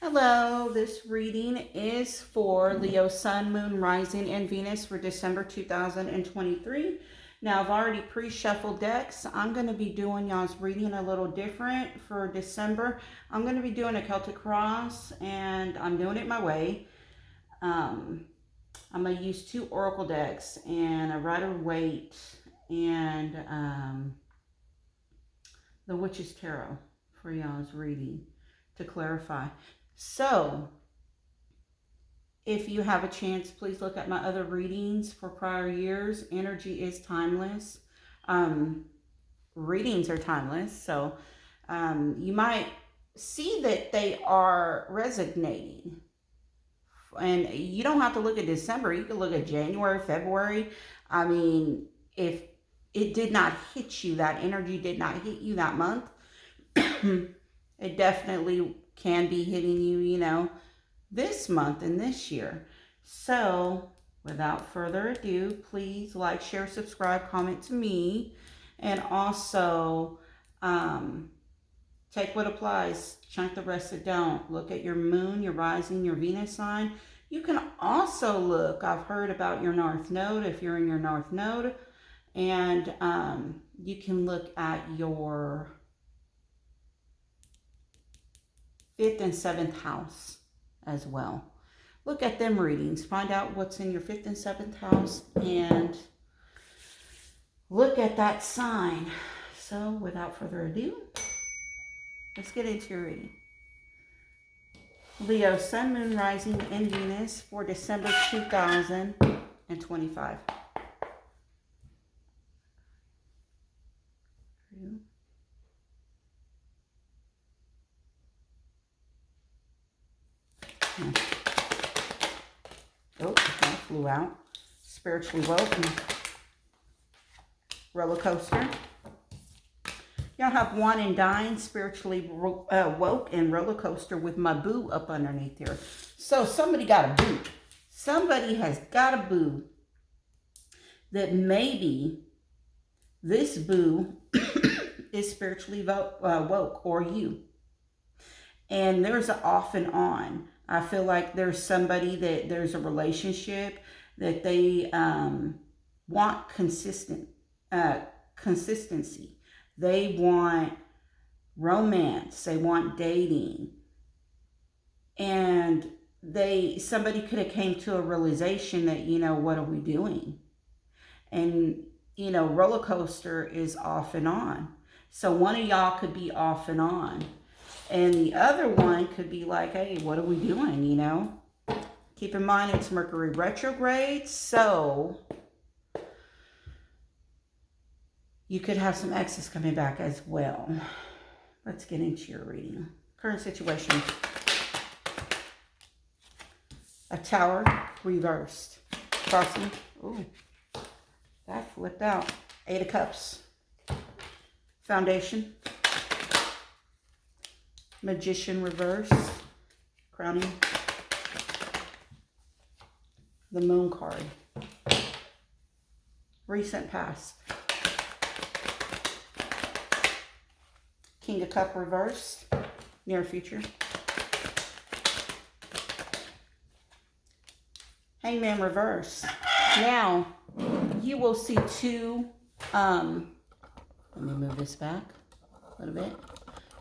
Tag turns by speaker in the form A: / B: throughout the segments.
A: Hello, this reading is for Leo Sun, Moon, Rising, and Venus for December 2023. Now, I've already pre-shuffled decks. I'm going to be doing y'all's reading a little different for December. I'm going to be doing a Celtic Cross, and I'm doing it my way. I'm going to use 2 Oracle decks and a Rider-Waite and the Witch's Tarot for y'all's reading to clarify. So, if you have a chance, please look at my other readings for prior years. Energy is timeless. Readings are timeless. So, you might see that they are resonating. And you don't have to look at December. You can look at January, February. I mean, if it did not hit you, that energy did not hit you that month, it definitely can be hitting you, this month and this year. So, without further ado, please like, share, subscribe, comment to me, and also take what applies, chunk the rest that don't. Look at your moon, your rising, your Venus sign. You can also look, I've heard about your North Node if you're in your North Node, and you can look at your 5th and 7th house as well. Look at them readings. Find out what's in your 5th and 7th house and look at that sign. So without further ado, let's get into your reading. Leo, Sun, Moon, Rising, and Venus for December 2025. Oh, that flew out. Spiritually woke. Roller coaster. Y'all have Wine and Dine, spiritually woke, and roller coaster with my boo up underneath here. So somebody got a boo. Somebody has got a boo that maybe this boo is spiritually woke, or you. And there's an off and on. I feel like there's somebody that there's a relationship that they want consistency. They want romance. They want dating. And somebody could have came to a realization that, what are we doing? And, roller coaster is off and on. So one of y'all could be off and on. And the other one could be like, hey, what are we doing, Keep in mind it's Mercury retrograde, so you could have some exes coming back as well. Let's get into your reading. Current situation. A Tower reversed. Crossing. Ooh, that flipped out. 8 of Cups. Foundation. Magician reverse, crowning, the Moon card, recent past, King of Cup reverse, near future, Hangman reverse. Now, you will see 2, let me move this back a little bit.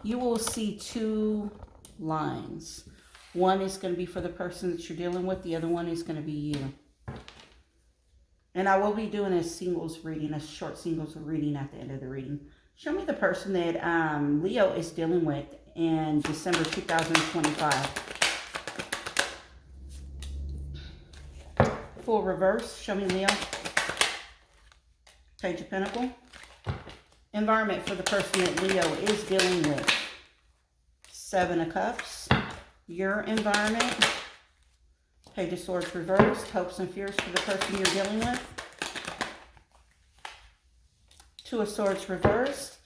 A: You will see 2 lines. One is going to be for the person that you're dealing with. The other one is going to be you. And I will be doing a singles reading, a short singles reading at the end of the reading. Show me the person that Leo is dealing with in December 2025. Full reverse. Show me Leo. Page of Pentacles. Environment for the person that Leo is dealing with. 7 of Cups. Your environment. Page of Swords reversed. Hopes and fears for the person you're dealing with. 2 of Swords reversed.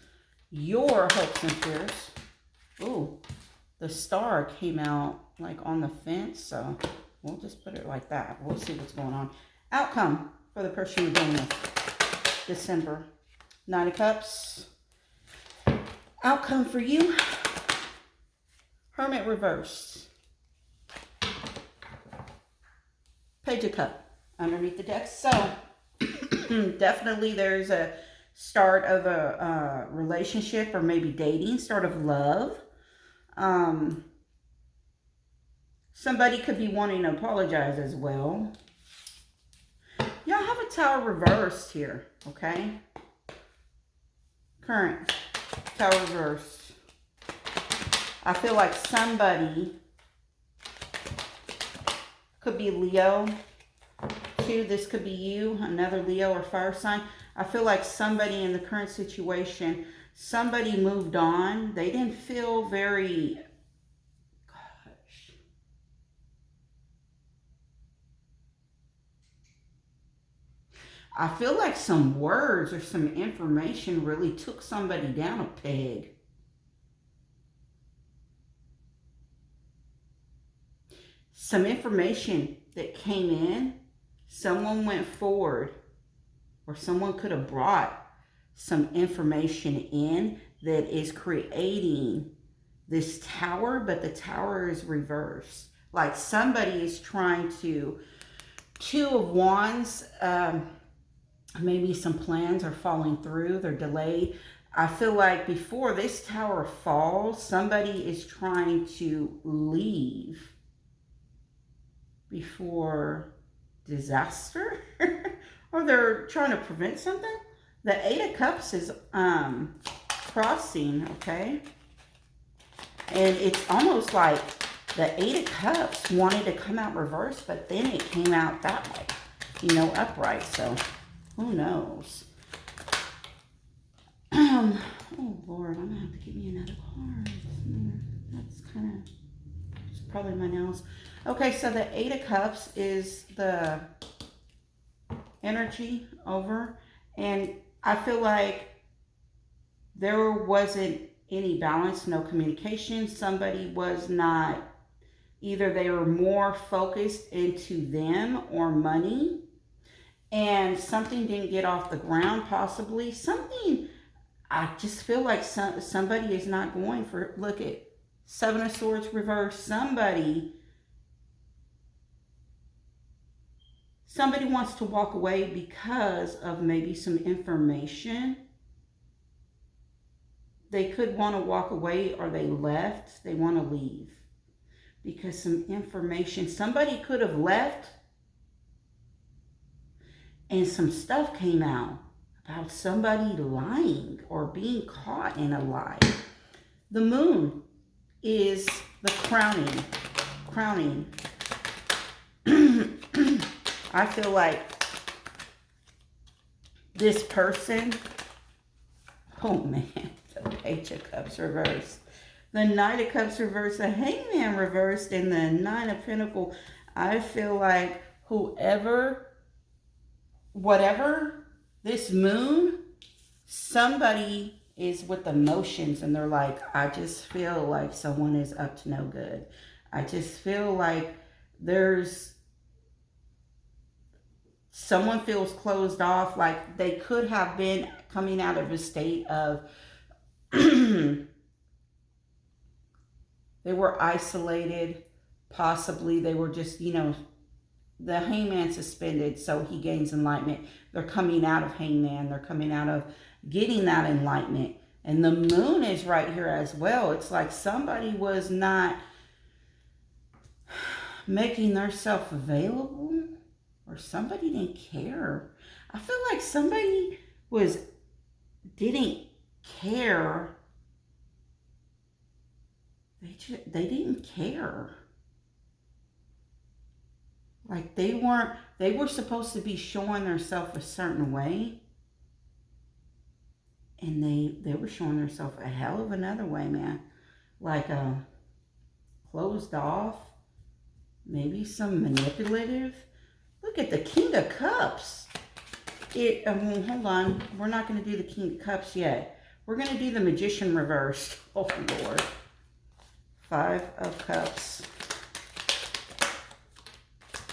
A: Your hopes and fears. Ooh, the Star came out like on the fence, so we'll just put it like that. We'll see what's going on. Outcome for the person you're dealing with. December. 9 of Cups. Outcome for you. Hermit reversed. Page of Cup underneath the deck. So definitely there's a start of a relationship, or maybe dating, start of love. Somebody could be wanting to apologize as well. Y'all have a Tower reversed here, okay? Current Tower reversed. I feel like somebody could be Leo. Too, this could be you, another Leo or fire sign. I feel like somebody in the current situation, somebody moved on. They didn't feel very, gosh. I feel like some words or some information really took somebody down a peg. Some information that came in, someone went forward, or someone could have brought some information in that is creating this tower, but the tower is reversed. Like somebody is trying to, Two of Wands, maybe some plans are falling through, they're delayed. I feel like before this tower falls, somebody is trying to leave before disaster, or they're trying to prevent something. The Eight of Cups is crossing, okay? And it's almost like the Eight of Cups wanted to come out reversed, but then it came out that way, you know, upright. So who knows? Oh Lord, I'm gonna have to give me another card. That's kind of, it's probably my nails. Okay, so the Eight of Cups is the energy over, and I feel like there wasn't any balance, no communication. Somebody was not, either they were more focused into them or money, and something didn't get off the ground, possibly. Something, I just feel like somebody is not going for, look at Seven of Swords reversed. Somebody wants to walk away because of maybe some information. They could want to walk away, or they left. They want to leave because some information. Somebody could have left and some stuff came out about somebody lying or being caught in a lie. The Moon is the crowning. I feel like this person, oh man, the Page of Cups reversed, the Knight of Cups reversed, the Hangman reversed, and the Nine of Pentacles. I feel like whatever this Moon, somebody is with emotions, and they're like, I just feel like someone is up to no good. I just feel like someone feels closed off, like they could have been coming out of a state of they were isolated. Possibly they were just, the Hangman suspended, so he gains enlightenment. They're coming out of Hangman. They're coming out of getting that enlightenment. And the Moon is right here as well. It's like somebody was not making themselves available, or somebody didn't care. I feel like somebody didn't care. They didn't care. Like they were supposed to be showing themselves a certain way, and they were showing themselves a hell of another way, man. Like closed off, maybe some manipulative. Look at the King of Cups. Hold on. We're not going to do the King of Cups yet. We're going to do the Magician reversed. Oh, Lord. Five of Cups.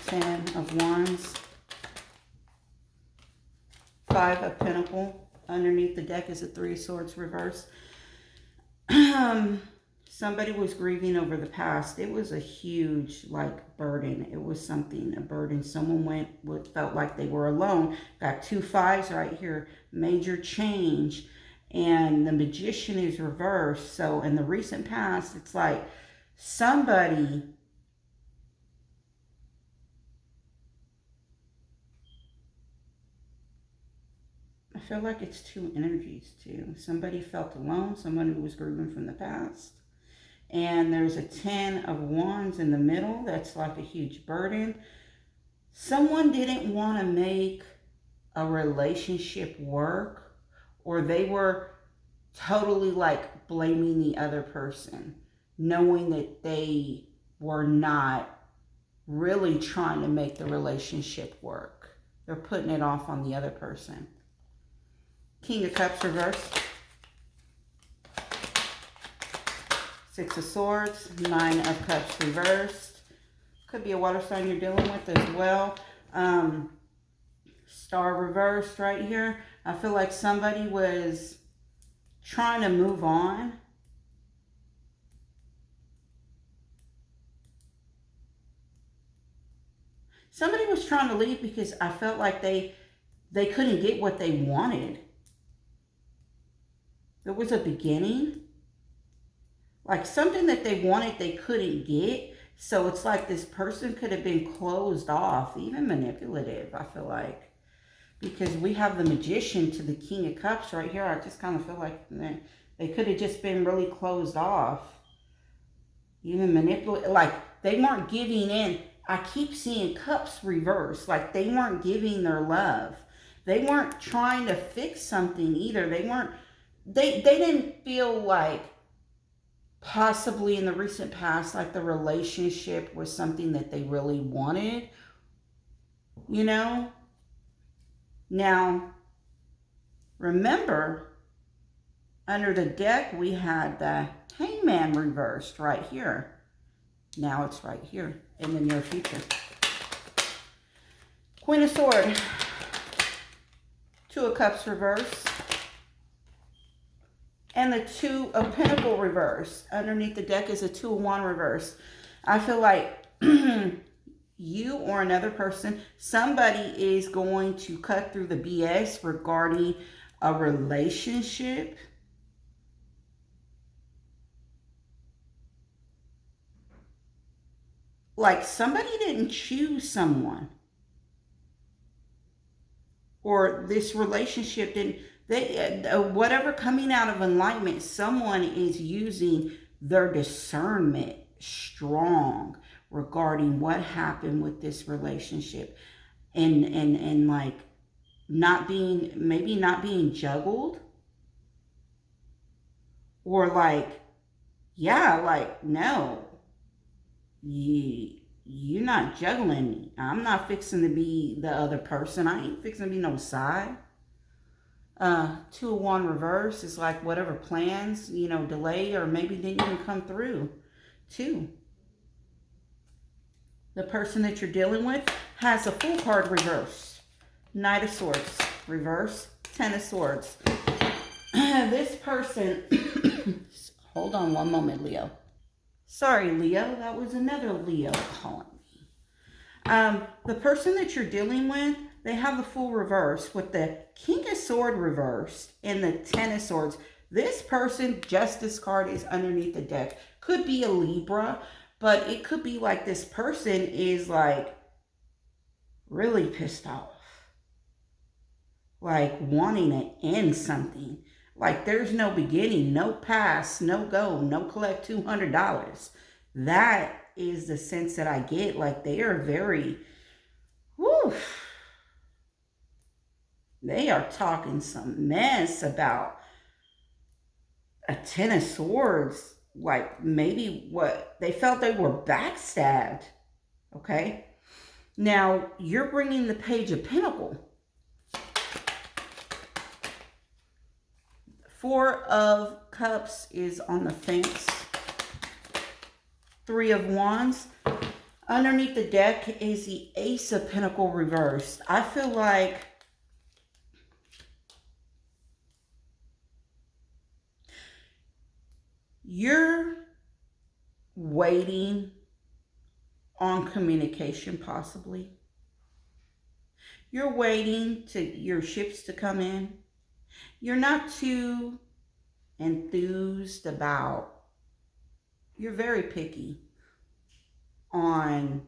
A: 10 of Wands. Five of Pentacles. Underneath the deck is a Three of Swords reversed. somebody was grieving over the past. It was a huge, like, burden. It was something, a burden. Someone felt like they were alone. Got 2 5s right here. Major change. And the Magician is reversed. So in the recent past, it's like somebody... I feel like it's 2 energies too. Somebody felt alone. Somebody was grieving from the past. And there's a 10 of Wands in the middle. That's like a huge burden. Someone didn't want to make a relationship work, or they were totally like blaming the other person, knowing that they were not really trying to make the relationship work. They're putting it off on the other person. King of Cups reversed. 6 of Swords. 9 of Cups reversed. Could be a water sign you're dealing with as well. Star reversed right here. I feel like somebody was trying to move on. Somebody was trying to leave because I felt like they couldn't get what they wanted. There was a beginning. Like something that they wanted, they couldn't get. So it's like this person could have been closed off, even manipulative, I feel like. Because we have the Magician to the King of Cups right here. I just kind of feel like they could have just been really closed off. Even manipulative. Like they weren't giving in. I keep seeing Cups reverse. Like they weren't giving their love. They weren't trying to fix something either. They didn't feel like possibly in the recent past, like the relationship was something that they really wanted, you know? Now, remember, under the deck, we had the Hangman reversed right here. Now it's right here in the near future. Queen of Swords. 2 of Cups reversed. And the 2 of Pentacles reverse. Underneath the deck is a 2 of Wands reverse. I feel like you or another person, somebody is going to cut through the BS regarding a relationship. Like somebody didn't choose someone. Or this relationship didn't... whatever coming out of enlightenment, someone is using their discernment strong regarding what happened with this relationship, and like maybe not being juggled, or like, yeah, like, no, you're not juggling me. I'm not fixing to be the other person. I ain't fixing to be no side. 2 of Wands reverse is like whatever plans, delay or maybe didn't even come through. 2. The person that you're dealing with has a Fool card reverse. Knight of Swords reverse. 10 of Swords. This person, hold on one moment, Leo. Sorry, Leo, that was another Leo calling me. The person that you're dealing with, they have the Fool reverse with the King of Swords reversed and the 10 of Swords. This person, Justice card is underneath the deck. Could be a Libra, but it could be like this person is like really pissed off. Like wanting to end something. Like there's no beginning, no pass, no go, no collect $200. That is the sense that I get. Like they are very, whew, they are talking some mess about a 10 of Swords. Like maybe what they felt they were backstabbed. Okay. Now you're bringing the Page of Pentacles. 4 of Cups is on the fence. 3 of Wands. Underneath the deck is the Ace of Pentacles reversed. I feel like you're waiting on communication, possibly. You're waiting to your ships to come in. You're not too enthused about, you're very picky on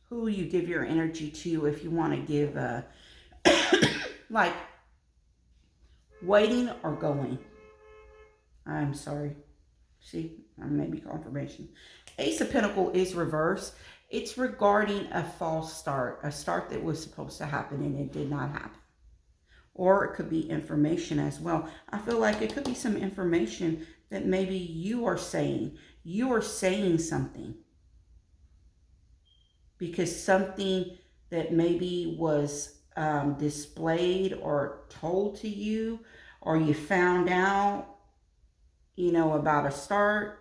A: who you give your energy to. If you want to give like waiting or going. I'm sorry. See, maybe confirmation. Ace of Pentacles is reversed. It's regarding a false start, a start that was supposed to happen and it did not happen. Or it could be information as well. I feel like it could be some information that maybe you are saying. You are saying something. Because something that maybe was displayed or told to you, or you found out, you know, about a start.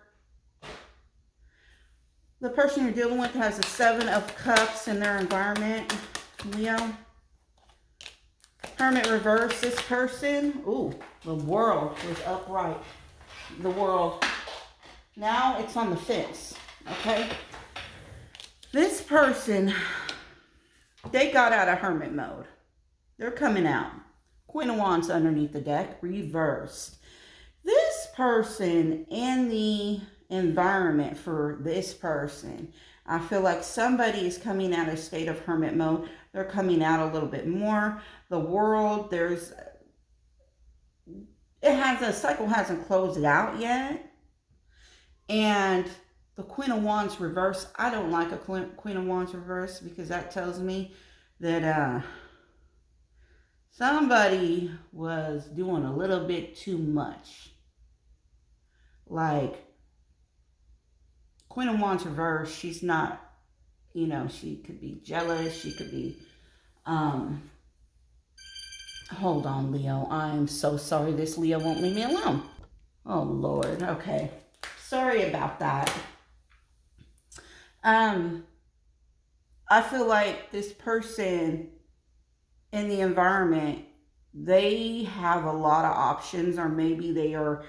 A: The person you're dealing with has a 7 of Cups in their environment, Leo. Hermit reverse, this person, ooh, the World was upright. The World. Now it's on the fence, okay? This person, they got out of hermit mode. They're coming out. Queen of Wands underneath the deck, reversed. This person in the environment for this person, I feel like somebody is coming out of a state of hermit mode. They're coming out a little bit more. The World, the cycle hasn't closed out yet. And the Queen of Wands reverse, I don't like a Queen of Wands reverse because that tells me that somebody was doing a little bit too much. Like, Queen of Wands reverse, she's not, you know, she could be jealous. She could be, hold on, Leo. I'm so sorry. This Leo won't leave me alone. Oh, Lord. Okay. Sorry about that. I feel like this person in the environment, they have a lot of options, or maybe they're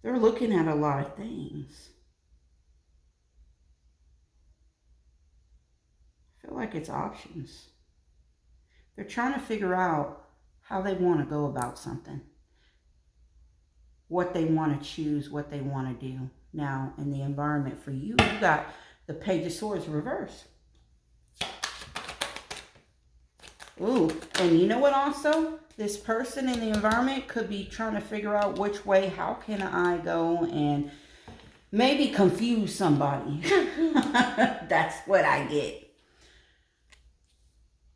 A: looking at a lot of things. I feel like it's options. They're trying to figure out how they want to go about something. What they want to choose, what they want to do. Now, in the environment for you, you got the Page of Swords reversed. Ooh, and you know what also? This person in the environment could be trying to figure out which way, how can I go and maybe confuse somebody. That's what I get.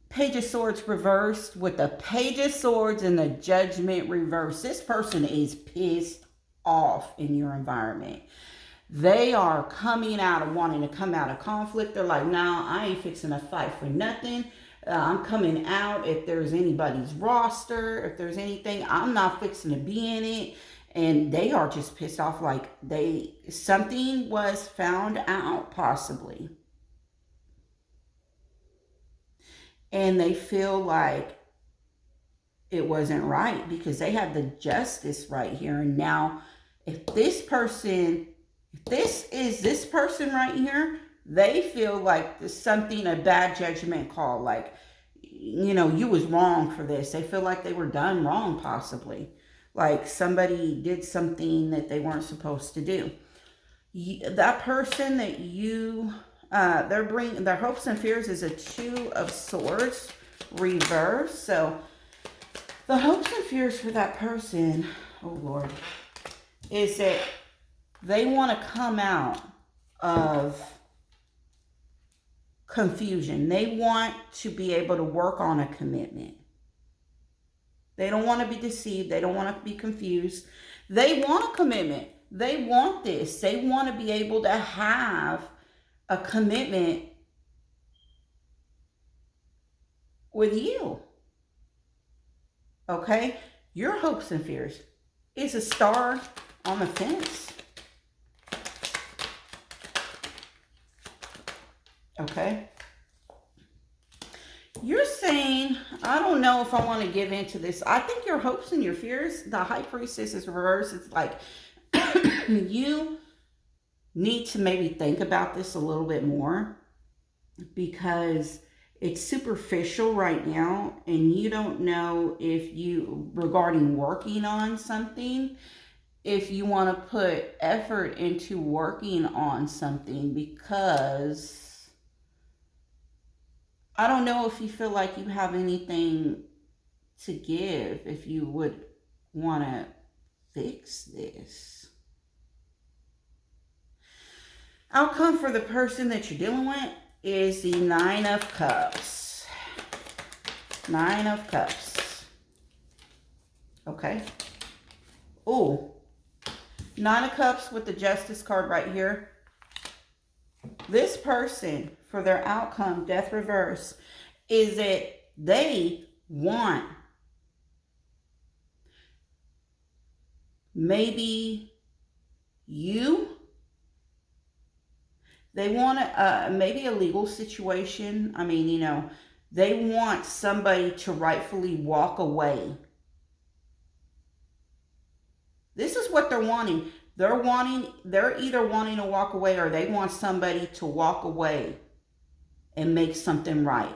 A: Page of Swords reversed with the Page of Swords and the Judgment reversed. This person is pissed off in your environment. They are coming out of wanting to come out of conflict. They're like, nah, I ain't fixing to fight for nothing. I'm coming out. If there's anybody's roster, if there's anything, I'm not fixing to be in it. And they are just pissed off, like something was found out possibly. And they feel like it wasn't right because they have the justice right here. And now if this person right here, they feel like there's something, a bad judgment call. Like, you know, you was wrong for this. They feel like they were done wrong possibly. Like somebody did something that they weren't supposed to do. That person that you... they're bringing their hopes and fears is a 2 of Swords reverse. So the hopes and fears for that person, oh Lord, is that they want to come out of confusion. They want to be able to work on a commitment. They don't want to be deceived. They don't want to be confused. They want a commitment. They want this. They want to be able to have a commitment with you. Okay? Your hopes and fears is a star on the fence. Okay? You're saying, I don't know if I want to give into this. I think your hopes and your fears, the High Priestess is reversed. It's like you need to maybe think about this a little bit more, because it's superficial right now and you don't know if you, regarding working on something, if you want to put effort into working on something, because I don't know if you feel like you have anything to give, if you would want to fix this. Outcome for the person that you're dealing with is the Nine of Cups. Nine of Cups. Okay. Oh, Nine of Cups with the Justice card right here. This person, for their outcome, Death reverse, is that they want maybe you. They want maybe a legal situation. I mean, you know, they want somebody to rightfully walk away. This is what they're wanting. They're either wanting to walk away, or they want somebody to walk away and make something right.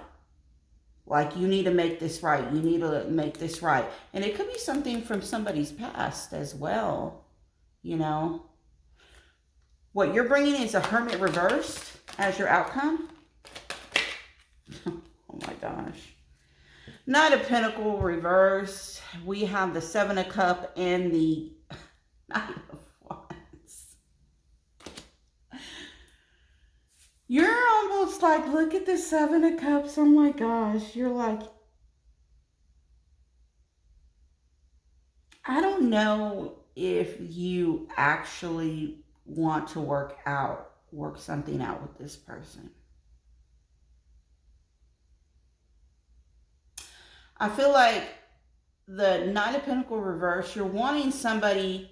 A: Like, you need to make this right. You need to make this right. And it could be something from somebody's past as well, you know. What you're bringing is a Hermit reversed as your outcome. Oh my gosh. Knight of Pentacles reversed. We have the Seven of Cups and the Knight of Wands. You're almost like, look at the Seven of Cups. Oh my gosh. You're like, I don't know if you actually want to work something out with this person. I feel like the Knight of Pentacles reverse, you're wanting somebody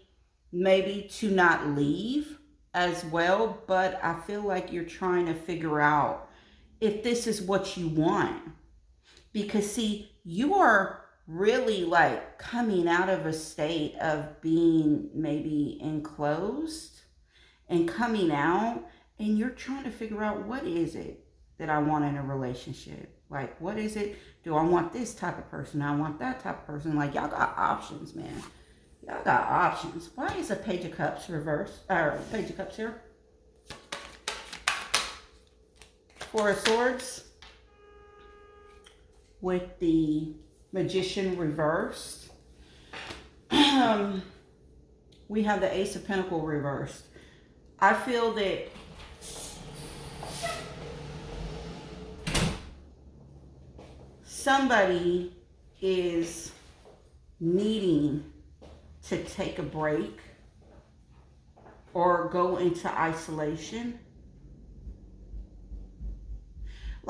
A: maybe to not leave as well, but I feel like you're trying to figure out if this is what you want. Because see, you are really like coming out of a state of being maybe enclosed and coming out, and you're trying to figure out, what is it that I want in a relationship? Like, what is it? Do I want this type of person? I want that type of person. Like, y'all got options, man. Y'all got options. Why is a Page of Cups reversed? Or Page of Cups here? Four of Swords with the Magician reversed. We have the Ace of Pentacles reversed. I feel that somebody is needing to take a break or go into isolation.